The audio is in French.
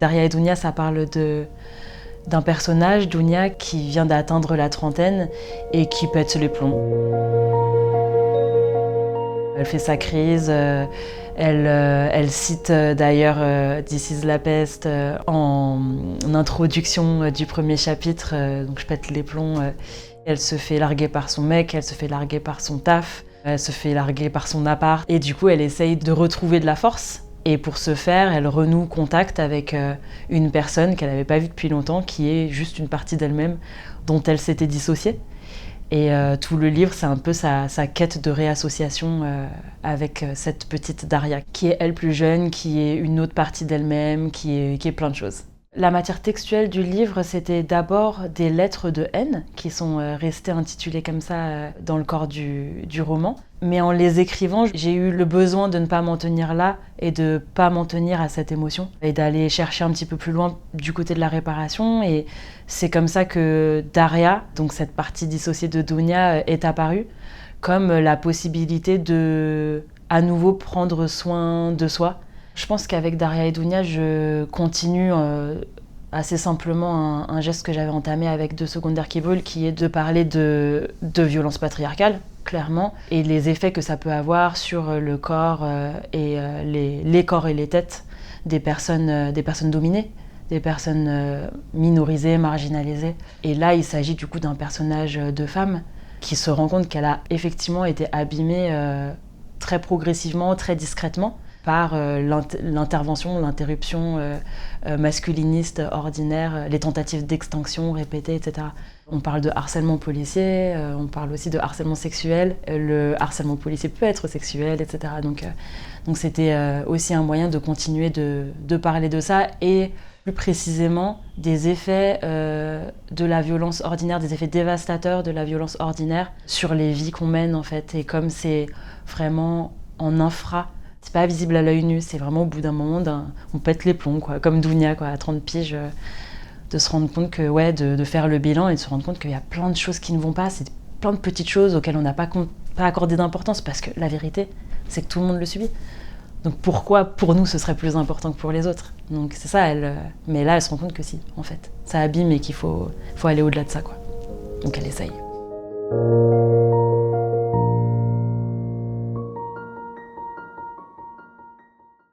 Daria et Dounia, ça parle d'un personnage, Dounia, qui vient d'atteindre la trentaine et qui pète les plombs. Elle fait sa crise, elle cite d'ailleurs This is la peste en introduction du premier chapitre, donc je pète les plombs. Elle se fait larguer par son mec, elle se fait larguer par son taf, elle se fait larguer par son appart. Et du coup, elle essaye de retrouver de la force. Et pour ce faire, elle renoue contact avec une personne qu'elle n'avait pas vue depuis longtemps, qui est juste une partie d'elle-même dont elle s'était dissociée. Et tout le livre, c'est un peu sa quête de réassociation avec cette petite Daria, qui est elle plus jeune, qui est une autre partie d'elle-même, qui est plein de choses. La matière textuelle du livre, c'était d'abord des lettres de haine qui sont restées intitulées comme ça dans le corps du roman. Mais en les écrivant, j'ai eu le besoin de ne pas m'en tenir là et de ne pas m'en tenir à cette émotion et d'aller chercher un petit peu plus loin du côté de la réparation. Et c'est comme ça que Daria, donc cette partie dissociée de Dounia, est apparue comme la possibilité de à nouveau prendre soin de soi. Je pense qu'avec Daria et Dounia, je continue assez simplement un geste que j'avais entamé avec Deux secondes d'air qui brûlent, qui est de parler de violences patriarcales, clairement, et les effets que ça peut avoir sur le corps et les corps et les têtes des personnes dominées, des personnes minorisées, marginalisées. Et là, il s'agit du coup d'un personnage de femme qui se rend compte qu'elle a effectivement été abîmée très progressivement, très discrètement, par l'intervention, l'interruption masculiniste ordinaire, les tentatives d'extinction répétées, etc. On parle de harcèlement policier, on parle aussi de harcèlement sexuel. Le harcèlement policier peut être sexuel, etc. Donc c'était aussi un moyen de continuer de parler de ça et plus précisément des effets de la violence ordinaire, des effets dévastateurs de la violence ordinaire sur les vies qu'on mène en fait. Et comme c'est vraiment en infra, c'est pas visible à l'œil nu, c'est vraiment au bout d'un moment, on pète les plombs, quoi, comme Dounia, quoi, à 30 piges, de se rendre compte que, ouais, de faire le bilan et de se rendre compte qu'il y a plein de choses qui ne vont pas, c'est plein de petites choses auxquelles on n'a pas accordé d'importance, parce que la vérité, c'est que tout le monde le subit. Donc pourquoi, pour nous, ce serait plus important que pour les autres? Donc c'est ça, mais là, elle se rend compte que si, en fait. Ça abîme et qu'il faut aller au-delà de ça, quoi. Donc elle essaye.